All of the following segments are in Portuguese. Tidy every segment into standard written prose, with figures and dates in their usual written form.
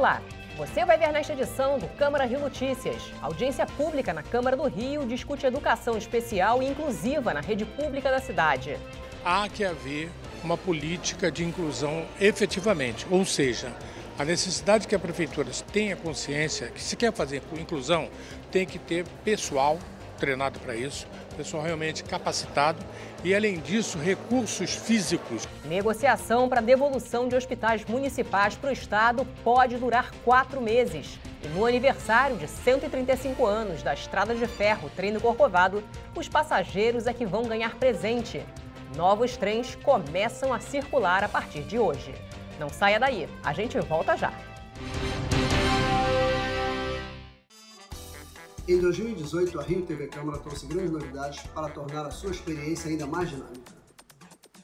Olá, você vai ver nesta edição do Câmara Rio Notícias. A audiência pública na Câmara do Rio discute educação especial e inclusiva na rede pública da cidade. Há que haver uma política de inclusão efetivamente, ou seja, a necessidade que a prefeitura tenha consciência que se quer fazer com inclusão, tem que ter pessoal treinado para isso, pessoal realmente capacitado e, além disso, recursos físicos. Negociação para devolução de hospitais municipais para o Estado pode durar 4 meses. E no aniversário de 135 anos da Estrada de Ferro Trem do Corcovado, os passageiros é que vão ganhar presente. Novos trens começam a circular a partir de hoje. Não saia daí, a gente volta já. Em 2018, a Rio TV Câmara trouxe grandes novidades para tornar a sua experiência ainda mais dinâmica.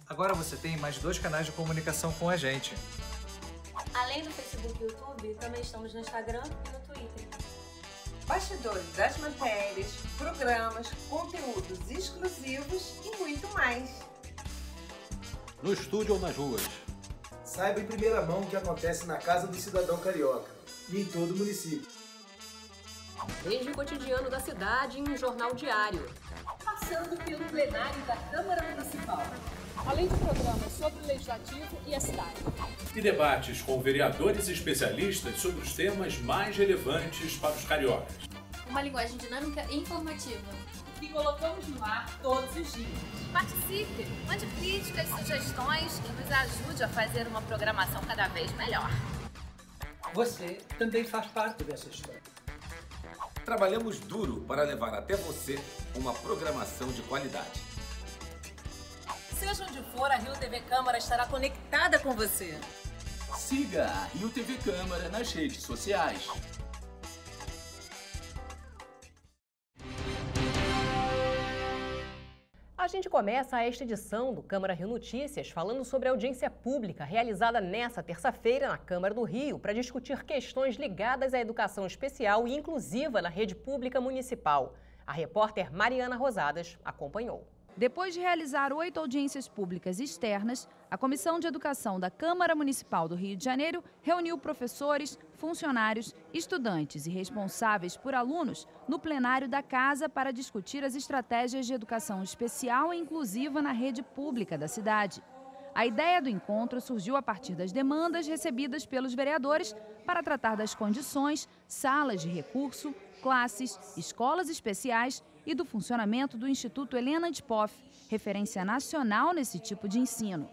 Agora você tem mais 2 canais de comunicação com a gente. Além do Facebook e YouTube, também estamos no Instagram e no Twitter. Bastidores das matérias, programas, conteúdos exclusivos e muito mais. No estúdio ou nas ruas. Saiba em primeira mão o que acontece na Casa do Cidadão Carioca e em todo o município. Desde o cotidiano da cidade em um jornal diário. Passando pelo plenário da Câmara Municipal. Além de programas sobre o Legislativo e a cidade. E debates com vereadores e especialistas sobre os temas mais relevantes para os cariocas. Uma linguagem dinâmica e informativa. Que colocamos no ar todos os dias. Participe, mande críticas, sugestões e nos ajude a fazer uma programação cada vez melhor. Você também faz parte dessa história. Trabalhamos duro para levar até você uma programação de qualidade. Seja onde for, a Rio TV Câmara estará conectada com você. Siga a Rio TV Câmara nas redes sociais. A gente começa esta edição do Câmara Rio Notícias falando sobre a audiência pública realizada nesta terça-feira na Câmara do Rio para discutir questões ligadas à educação especial e inclusiva na rede pública municipal. A repórter Mariana Rosadas acompanhou. Depois de realizar 8 audiências públicas externas, a Comissão de Educação da Câmara Municipal do Rio de Janeiro reuniu professores, funcionários, estudantes e responsáveis por alunos no plenário da Casa para discutir as estratégias de educação especial e inclusiva na rede pública da cidade. A ideia do encontro surgiu a partir das demandas recebidas pelos vereadores para tratar das condições, salas de recurso, classes, escolas especiais e do funcionamento do Instituto Helena Antipov, referência nacional nesse tipo de ensino.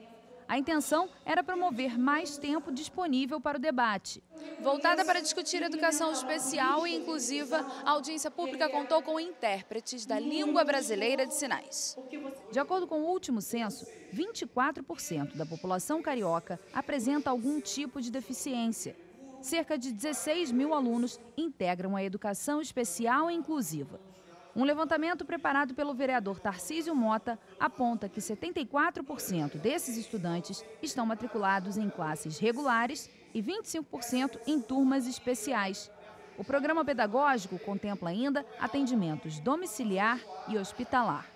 A intenção era promover mais tempo disponível para o debate. Voltada para discutir educação especial e inclusiva, a audiência pública contou com intérpretes da língua brasileira de sinais. De acordo com o último censo, 24% da população carioca apresenta algum tipo de deficiência. Cerca de 16 mil alunos integram a educação especial e inclusiva. Um levantamento preparado pelo vereador Tarcísio Mota aponta que 74% desses estudantes estão matriculados em classes regulares e 25% em turmas especiais. O programa pedagógico contempla ainda atendimentos domiciliar e hospitalar.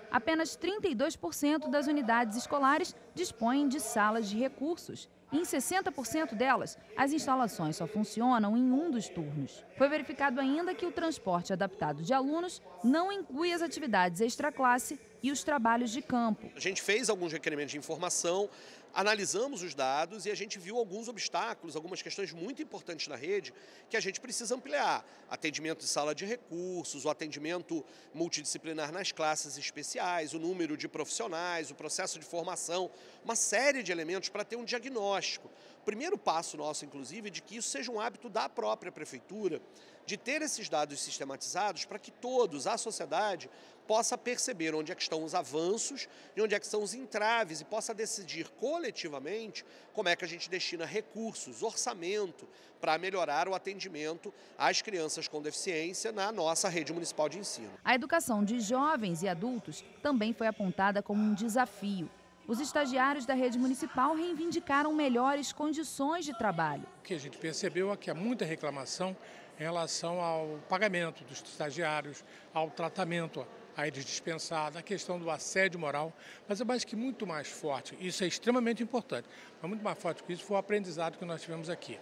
Apenas 32% das unidades escolares dispõem de salas de recursos. Em 60% delas, as instalações só funcionam em um dos turnos. Foi verificado ainda que o transporte adaptado de alunos não inclui as atividades extraclasse e os trabalhos de campo. A gente fez alguns requerimentos de informação, analisamos os dados e a gente viu alguns obstáculos, algumas questões muito importantes na rede que a gente precisa ampliar. Atendimento de sala de recursos, o atendimento multidisciplinar nas classes especiais, o número de profissionais, o processo de formação, uma série de elementos para ter um diagnóstico. O primeiro passo nosso, inclusive, é de que isso seja um hábito da própria prefeitura, de ter esses dados sistematizados para que todos, a sociedade, possa perceber onde é que estão os avanços e onde é que estão os entraves e possa decidir coletivamente como é que a gente destina recursos, orçamento, para melhorar o atendimento às crianças com deficiência na nossa rede municipal de ensino. A educação de jovens e adultos também foi apontada como um desafio. Os estagiários da rede municipal reivindicaram melhores condições de trabalho. O que a gente percebeu é que há muita reclamação em relação ao pagamento dos estagiários, ao tratamento a eles dispensado, a questão do assédio moral, mas eu acho que muito mais forte, isso é extremamente importante, mas muito mais forte que isso foi o aprendizado que nós tivemos aqui.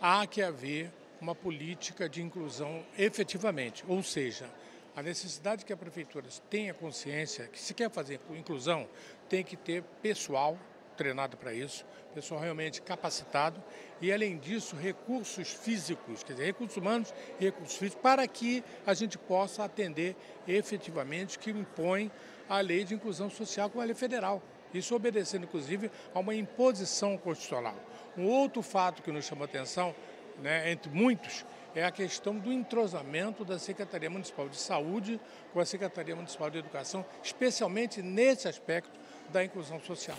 há que haver uma política de inclusão efetivamente, ou seja, a necessidade que a prefeitura tenha consciência que se quer fazer inclusão, tem que ter pessoal treinado para isso, pessoal realmente capacitado e, além disso, recursos físicos, quer dizer, recursos humanos e recursos físicos, para que a gente possa atender efetivamente o que impõe a lei de inclusão social, como a lei federal. Isso obedecendo, inclusive, a uma imposição constitucional. Um outro fato que nos chamou a atenção, né, entre muitos, é a questão do entrosamento da Secretaria Municipal de Saúde com a Secretaria Municipal de Educação, especialmente nesse aspecto da inclusão social.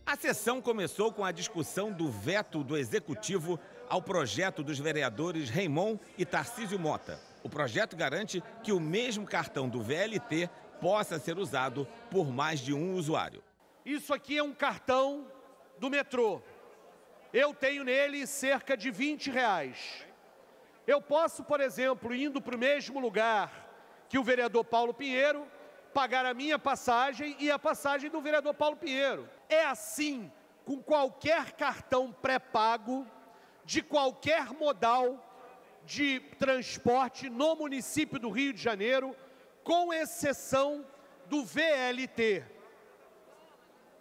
A sessão começou com a discussão do veto do Executivo ao projeto dos vereadores Raimon e Tarcísio Mota. O projeto garante que o mesmo cartão do VLT possa ser usado por mais de um usuário. Isso aqui é um cartão do metrô. Eu tenho nele cerca de R$20. Eu posso, por exemplo, indo para o mesmo lugar que o vereador Paulo Pinheiro, pagar a minha passagem e a passagem do vereador Paulo Pinheiro. É assim com qualquer cartão pré-pago, de qualquer modal de transporte no município do Rio de Janeiro, com exceção do VLT.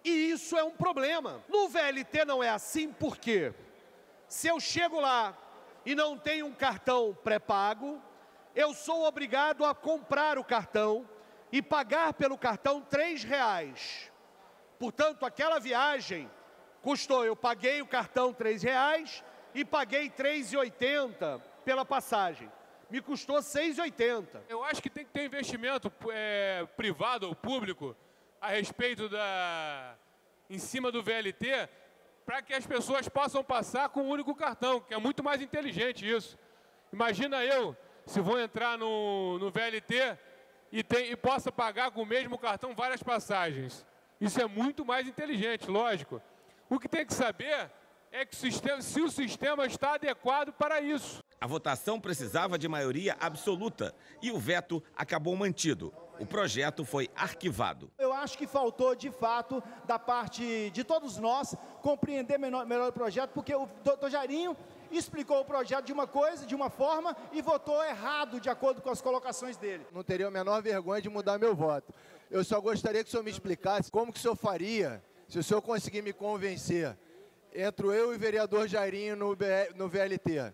E isso é um problema. No VLT não é assim, por quê? Se eu chego lá e não tenho um cartão pré-pago, eu sou obrigado a comprar o cartão e pagar pelo cartão R$3. Portanto, aquela viagem custou, eu paguei o cartão R$3 e paguei R$3,80 pela passagem. Me custou R$6,80. Eu acho que tem que ter investimento privado ou público a respeito em cima do VLT, para que as pessoas possam passar com um único cartão, que é muito mais inteligente isso. Imagina eu, se vou entrar no VLT e possa pagar com o mesmo cartão várias passagens. Isso é muito mais inteligente, lógico. O que tem que saber é que se o sistema está adequado para isso. A votação precisava de maioria absoluta e o veto acabou mantido. O projeto foi arquivado. Eu acho que faltou, de fato, da parte de todos nós, compreender melhor o projeto, porque o doutor Jairinho explicou o projeto de uma coisa, de uma forma, e votou errado, de acordo com as colocações dele. Não teria a menor vergonha de mudar meu voto. Eu só gostaria que o senhor me explicasse como que o senhor faria, se o senhor conseguir me convencer, entre eu e o vereador Jairinho no VLT.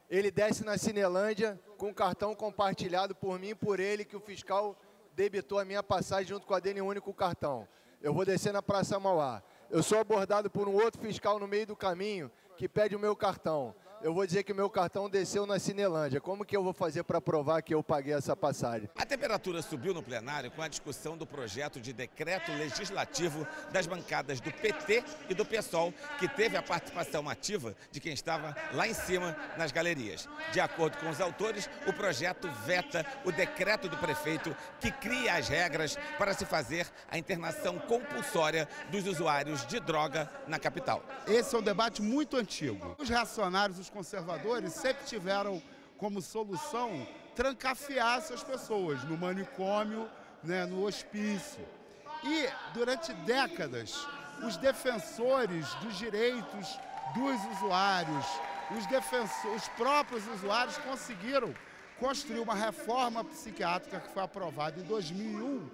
Ele desce na Cinelândia com um cartão compartilhado por mim e por ele, que o fiscal debitou a minha passagem junto com a dele em um único cartão. Eu vou descer na Praça Mauá. Eu sou abordado por um outro fiscal no meio do caminho que pede o meu cartão. Eu vou dizer que o meu cartão desceu na Cinelândia. Como que eu vou fazer para provar que eu paguei essa passagem? A temperatura subiu no plenário com a discussão do projeto de decreto legislativo das bancadas do PT e do PSOL, que teve a participação ativa de quem estava lá em cima nas galerias. De acordo com os autores, o projeto veta o decreto do prefeito que cria as regras para se fazer a internação compulsória dos usuários de droga na capital. Esse é um debate muito antigo. Os reacionários, os conservadores, sempre tiveram como solução trancafiar essas pessoas no manicômio, né, no hospício. E, durante décadas, os defensores dos direitos dos usuários, os próprios usuários conseguiram construir uma reforma psiquiátrica que foi aprovada em 2001,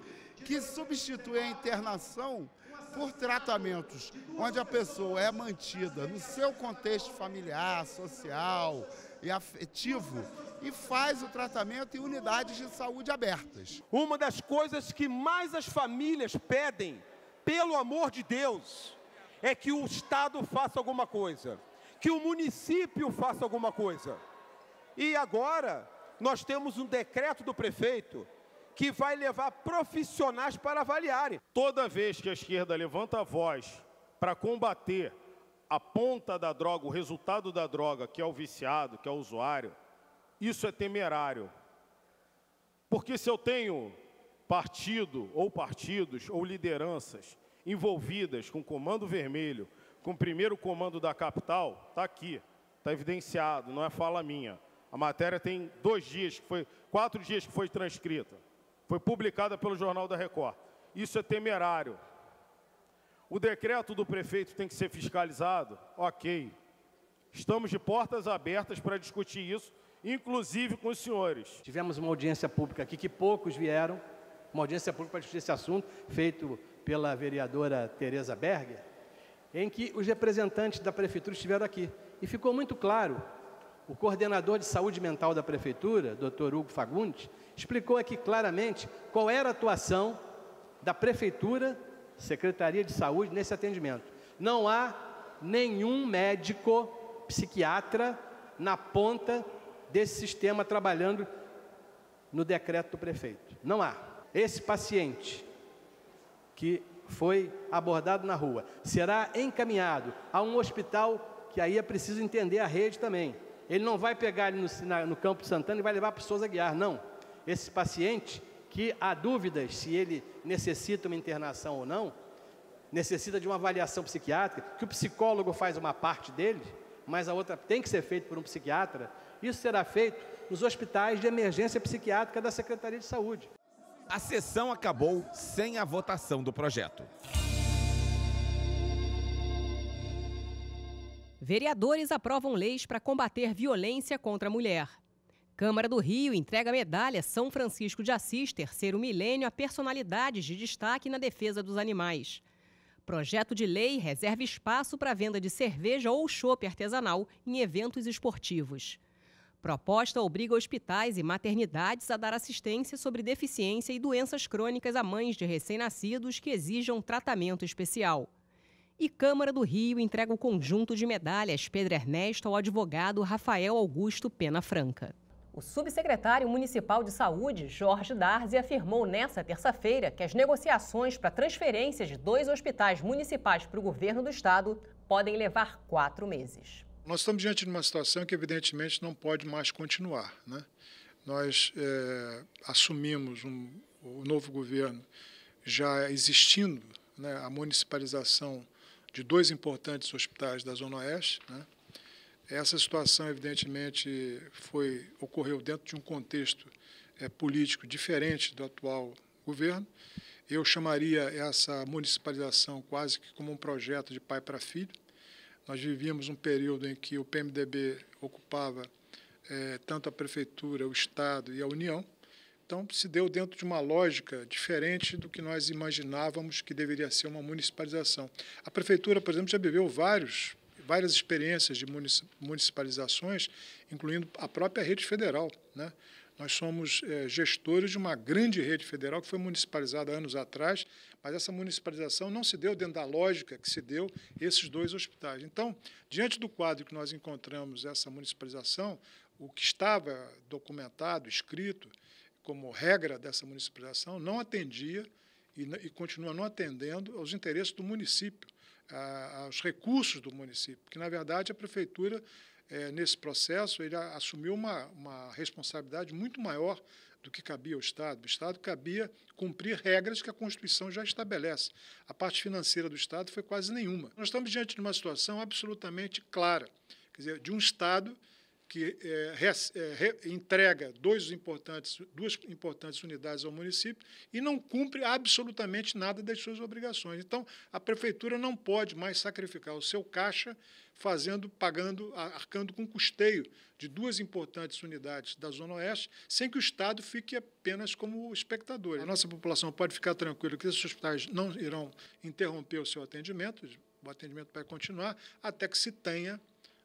que substitui a internação por tratamentos onde a pessoa é mantida no seu contexto familiar, social e afetivo e faz o tratamento em unidades de saúde abertas. Uma das coisas que mais as famílias pedem, pelo amor de Deus, é que o Estado faça alguma coisa, que o município faça alguma coisa. E agora nós temos um decreto do prefeito que vai levar profissionais para avaliarem. Toda vez que a esquerda levanta a voz para combater a ponta da droga, o resultado da droga, que é o viciado, que é o usuário, isso é temerário. Porque se eu tenho partido ou partidos ou lideranças envolvidas com o Comando Vermelho, com o primeiro comando da capital, está aqui, está evidenciado, não é fala minha. A matéria tem 4 dias que foi transcrita. Foi publicada pelo Jornal da Record. Isso é temerário. O decreto do prefeito tem que ser fiscalizado? Ok. Estamos de portas abertas para discutir isso, inclusive com os senhores. Tivemos uma audiência pública aqui que poucos vieram, uma audiência pública para discutir esse assunto, feito pela vereadora Tereza Berger, em que os representantes da prefeitura estiveram aqui. E ficou muito claro, o coordenador de saúde mental da prefeitura, Dr. Hugo Fagundes, explicou aqui claramente qual era a atuação da prefeitura, Secretaria de Saúde, nesse atendimento. Não há nenhum médico, psiquiatra, na ponta desse sistema trabalhando no decreto do prefeito. Não há. Esse paciente que foi abordado na rua será encaminhado a um hospital, que aí é preciso entender a rede também. Ele não vai pegar ele no Campo Santana e vai levar para o Souza Aguiar, não. Esse paciente, que há dúvidas se ele necessita uma internação ou não, necessita de uma avaliação psiquiátrica, que o psicólogo faz uma parte dele, mas a outra tem que ser feita por um psiquiatra. Isso será feito nos hospitais de emergência psiquiátrica da Secretaria de Saúde. A sessão acabou sem a votação do projeto. Vereadores aprovam leis para combater violência contra a mulher. Câmara do Rio entrega a medalha São Francisco de Assis, terceiro milênio, a personalidades de destaque na defesa dos animais. Projeto de lei reserva espaço para a venda de cerveja ou chopp artesanal em eventos esportivos. Proposta obriga hospitais e maternidades a dar assistência sobre deficiência e doenças crônicas a mães de recém-nascidos que exijam tratamento especial. E Câmara do Rio entrega o conjunto de medalhas Pedro Ernesto ao advogado Rafael Augusto Pena Franca. O subsecretário municipal de saúde, Jorge Darzi, afirmou nesta terça-feira que as negociações para transferência de 2 hospitais municipais para o governo do estado podem levar 4 meses. Nós estamos diante de uma situação que, evidentemente, não pode mais continuar, né? Nós assumimos o novo governo já existindo, né, a municipalização de 2 importantes hospitais da Zona Oeste, né? Essa situação, evidentemente, ocorreu dentro de um contexto político diferente do atual governo. Eu chamaria essa municipalização quase que como um projeto de pai para filho. Nós vivíamos um período em que o PMDB ocupava tanto a Prefeitura, o Estado e a União. Então, se deu dentro de uma lógica diferente do que nós imaginávamos que deveria ser uma municipalização. A Prefeitura, por exemplo, já viveu várias experiências de municipalizações, incluindo a própria rede federal, né? Nós somos gestores de uma grande rede federal que foi municipalizada anos atrás, mas essa municipalização não se deu dentro da lógica que se deu esses 2 hospitais. Então, diante do quadro que nós encontramos essa municipalização, o que estava documentado, escrito, como regra dessa municipalização, não atendia e continua não atendendo aos interesses do município, aos recursos do município, porque, na verdade, a Prefeitura, nesse processo, ele assumiu uma responsabilidade muito maior do que cabia ao Estado. O Estado cabia cumprir regras que a Constituição já estabelece. A parte financeira do Estado foi quase nenhuma. Nós estamos diante de uma situação absolutamente clara, quer dizer, de um Estado que entrega 2 importantes unidades ao município e não cumpre absolutamente nada das suas obrigações. Então, a Prefeitura não pode mais sacrificar o seu caixa arcando com o custeio de 2 importantes unidades da Zona Oeste, sem que o Estado fique apenas como espectador. A nossa população pode ficar tranquila que esses hospitais não irão interromper o seu atendimento, o atendimento vai continuar até que se tenha,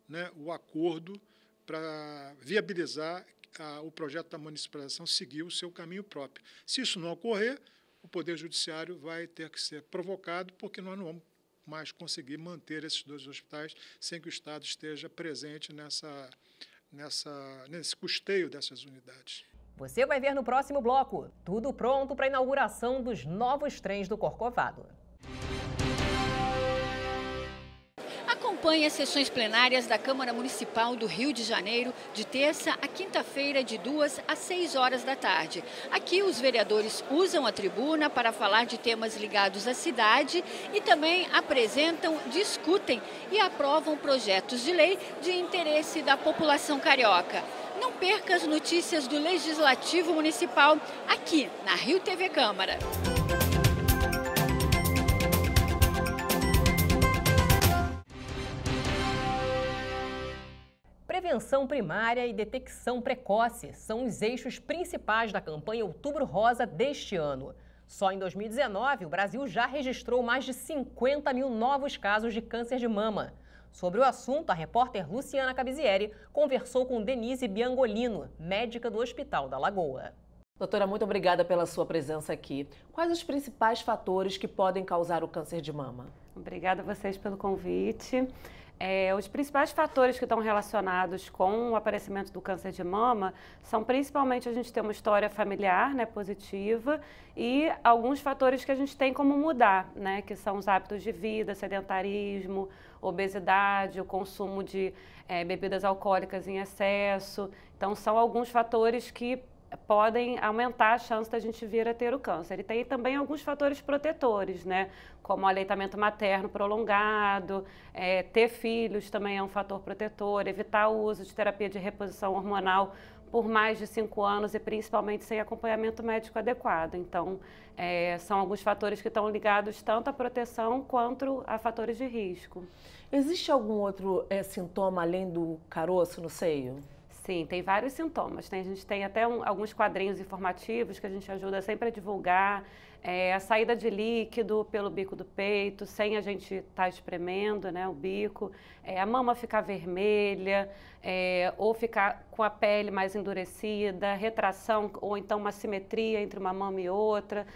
né, o acordo para viabilizar o projeto da municipalização seguir o seu caminho próprio. Se isso não ocorrer, o Poder Judiciário vai ter que ser provocado, porque nós não vamos mais conseguir manter esses 2 hospitais sem que o Estado esteja presente nesse custeio dessas unidades. Você vai ver no próximo bloco. Tudo pronto para a inauguração dos novos trens do Corcovado. Acompanhe as sessões plenárias da Câmara Municipal do Rio de Janeiro de terça a quinta-feira, de 2 às 6 horas da tarde. Aqui os vereadores usam a tribuna para falar de temas ligados à cidade e também apresentam, discutem e aprovam projetos de lei de interesse da população carioca. Não perca as notícias do Legislativo Municipal aqui na Rio TV Câmara. Prevenção primária e detecção precoce são os eixos principais da campanha Outubro Rosa deste ano. Só em 2019, o Brasil já registrou mais de 50 mil novos casos de câncer de mama. Sobre o assunto, a repórter Luciana Cabizieri conversou com Denise Biangolino, médica do Hospital da Lagoa. Doutora, muito obrigada pela sua presença aqui. Quais os principais fatores que podem causar o câncer de mama? Obrigada a vocês pelo convite. Os principais fatores que estão relacionados com o aparecimento do câncer de mama são principalmente a gente ter uma história familiar, né, positiva, e alguns fatores que a gente tem como mudar, né, que são os hábitos de vida, sedentarismo, obesidade, o consumo de bebidas alcoólicas em excesso. Então, são alguns fatores que podem aumentar a chance da gente vir a ter o câncer. E tem também alguns fatores protetores, né? Como o aleitamento materno prolongado, ter filhos também é um fator protetor, evitar o uso de terapia de reposição hormonal por mais de 5 anos e principalmente sem acompanhamento médico adequado. Então, são alguns fatores que estão ligados tanto à proteção quanto a fatores de risco. Existe algum outro sintoma além do caroço no seio? Sim, tem vários sintomas. A gente tem até alguns quadrinhos informativos que a gente ajuda sempre a divulgar. A saída de líquido pelo bico do peito, sem a gente estar espremendo, né, o bico. A mama ficar vermelha, ou ficar com a pele mais endurecida, retração ou então uma simetria entre uma mama e outra.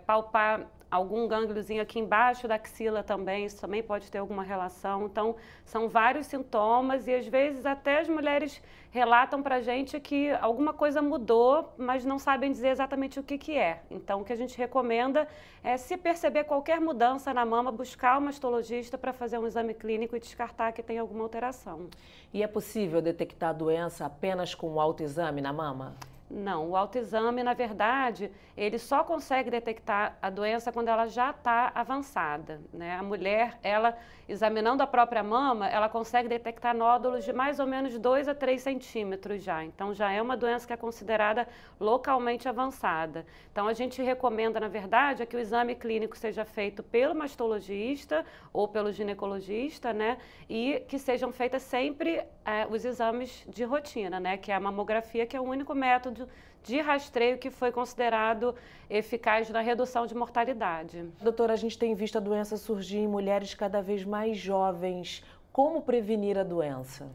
Palpar algum gângliozinho aqui embaixo da axila também, isso também pode ter alguma relação. Então, são vários sintomas e às vezes até as mulheres relatam pra gente que alguma coisa mudou, mas não sabem dizer exatamente o que é. Então, o que a gente recomenda é, se perceber qualquer mudança na mama, buscar um mastologista para fazer um exame clínico e descartar que tem alguma alteração. E é possível detectar a doença apenas com o autoexame na mama? Não, o autoexame, na verdade, ele só consegue detectar a doença quando ela já está avançada, né? A mulher, ela, examinando a própria mama, ela consegue detectar nódulos de mais ou menos 2 a 3 centímetros já. Então, já é uma doença que é considerada localmente avançada. Então, a gente recomenda, na verdade, que o exame clínico seja feito pelo mastologista ou pelo ginecologista, né? E que sejam feitas sempre os exames de rotina, né? Que é a mamografia, que é o único método de rastreio que foi considerado eficaz na redução de mortalidade. Doutora, a gente tem visto a doença surgir em mulheres cada vez mais jovens. Como prevenir a doença?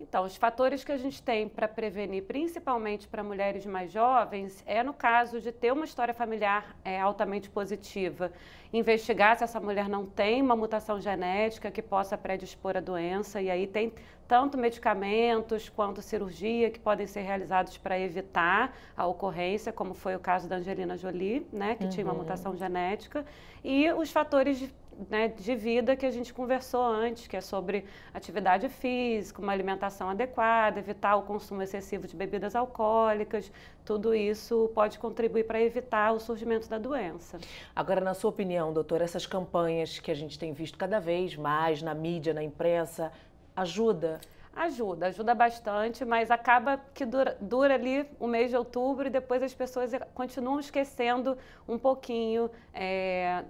Então, os fatores que a gente tem para prevenir, principalmente para mulheres mais jovens, no caso de ter uma história familiar altamente positiva, investigar se essa mulher não tem uma mutação genética que possa predispor a doença, e aí tem tanto medicamentos quanto cirurgia que podem ser realizados para evitar a ocorrência, como foi o caso da Angelina Jolie, né, que tinha uma mutação genética, e os fatores de vida que a gente conversou antes, que é sobre atividade física, uma alimentação adequada, evitar o consumo excessivo de bebidas alcoólicas, tudo isso pode contribuir para evitar o surgimento da doença. Agora, na sua opinião, doutora, essas campanhas que a gente tem visto cada vez mais na mídia, na imprensa, ajuda? Ajuda bastante, mas acaba que dura ali o mês de outubro e depois as pessoas continuam esquecendo um pouquinho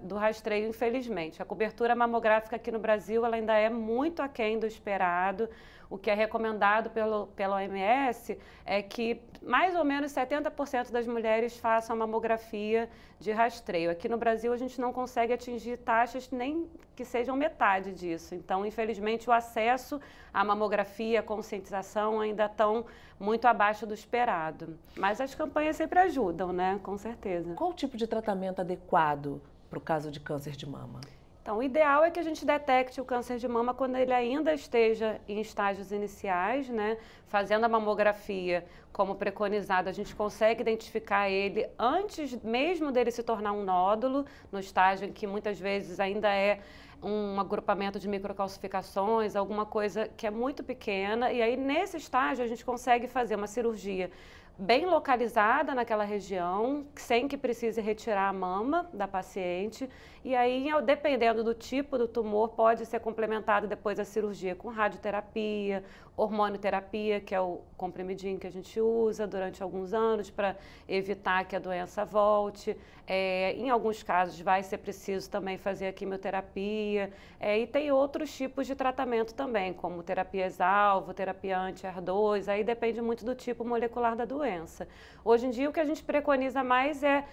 do rastreio, infelizmente. A cobertura mamográfica aqui no Brasil ela ainda é muito aquém do esperado. O que é recomendado pela OMS é que mais ou menos 70% das mulheres façam a mamografia de rastreio. Aqui no Brasil a gente não consegue atingir taxas nem que sejam metade disso. Então, infelizmente, o acesso à mamografia, a conscientização ainda estão muito abaixo do esperado. Mas as campanhas sempre ajudam, né? Com certeza. Qual o tipo de tratamento adequado para o caso de câncer de mama? Então, o ideal é que a gente detecte o câncer de mama quando ele ainda esteja em estágios iniciais, né? Fazendo a mamografia como preconizado, a gente consegue identificar ele antes mesmo dele se tornar um nódulo, no estágio em que muitas vezes ainda é um agrupamento de microcalcificações, alguma coisa que é muito pequena, e aí nesse estágio a gente consegue fazer uma cirurgia bem localizada naquela região, sem que precise retirar a mama da paciente. E aí, dependendo do tipo do tumor, pode ser complementado depois a cirurgia com radioterapia, hormonioterapia, que é o comprimidinho que a gente usa durante alguns anos para evitar que a doença volte. Em alguns casos vai ser preciso também fazer a quimioterapia. E tem outros tipos de tratamento também, como terapias-alvo, terapia anti-HER2, aí depende muito do tipo molecular da doença. Hoje em dia o que a gente preconiza mais é,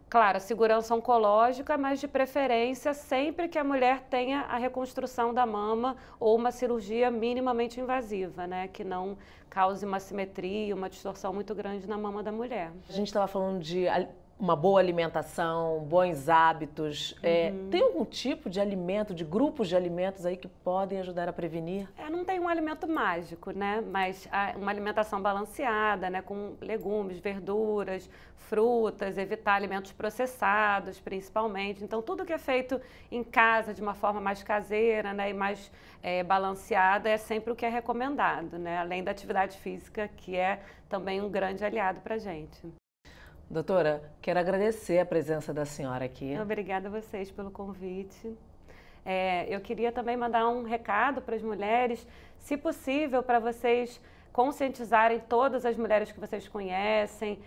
claro, a segurança oncológica, mas de preferência sempre que a mulher tenha a reconstrução da mama ou uma cirurgia minimamente invasiva, né? Que não cause uma assimetria, uma distorção muito grande na mama da mulher. A gente estava falando de uma boa alimentação, bons hábitos. Tem algum tipo de alimento, de grupos de alimentos aí que podem ajudar a prevenir? Não tem um alimento mágico, né? Mas uma alimentação balanceada, né? Com legumes, verduras, frutas, evitar alimentos processados, principalmente. Então, tudo que é feito em casa de uma forma mais caseira, né? E mais balanceada é sempre o que é recomendado, né? Além da atividade física, que é também um grande aliado para a gente. Doutora, quero agradecer a presença da senhora aqui. Obrigada a vocês pelo convite. Eu queria também mandar um recado para as mulheres, se possível, para vocês conscientizarem todas as mulheres que vocês conhecem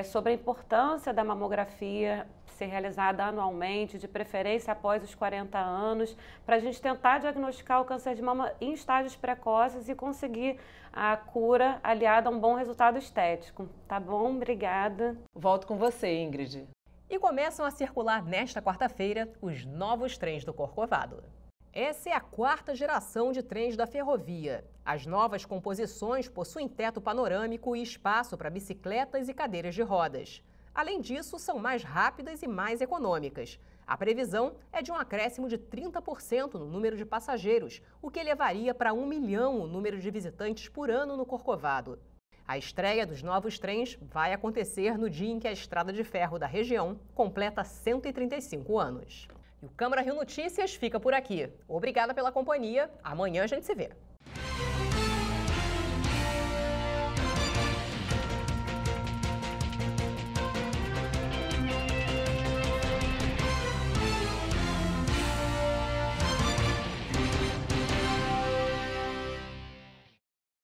sobre a importância da mamografia ser realizada anualmente, de preferência após os 40 anos, para a gente tentar diagnosticar o câncer de mama em estágios precoces e conseguir a cura aliada a um bom resultado estético. Tá bom? Obrigada. Volto com você, Ingrid. E começam a circular nesta quarta-feira os novos trens do Corcovado. Essa é a 4ª geração de trens da ferrovia. As novas composições possuem teto panorâmico e espaço para bicicletas e cadeiras de rodas. Além disso, são mais rápidas e mais econômicas. A previsão é de um acréscimo de 30% no número de passageiros, o que elevaria para 1 milhão o número de visitantes por ano no Corcovado. A estreia dos novos trens vai acontecer no dia em que a estrada de ferro da região completa 135 anos. E o Câmara Rio Notícias fica por aqui. Obrigada pela companhia. Amanhã a gente se vê.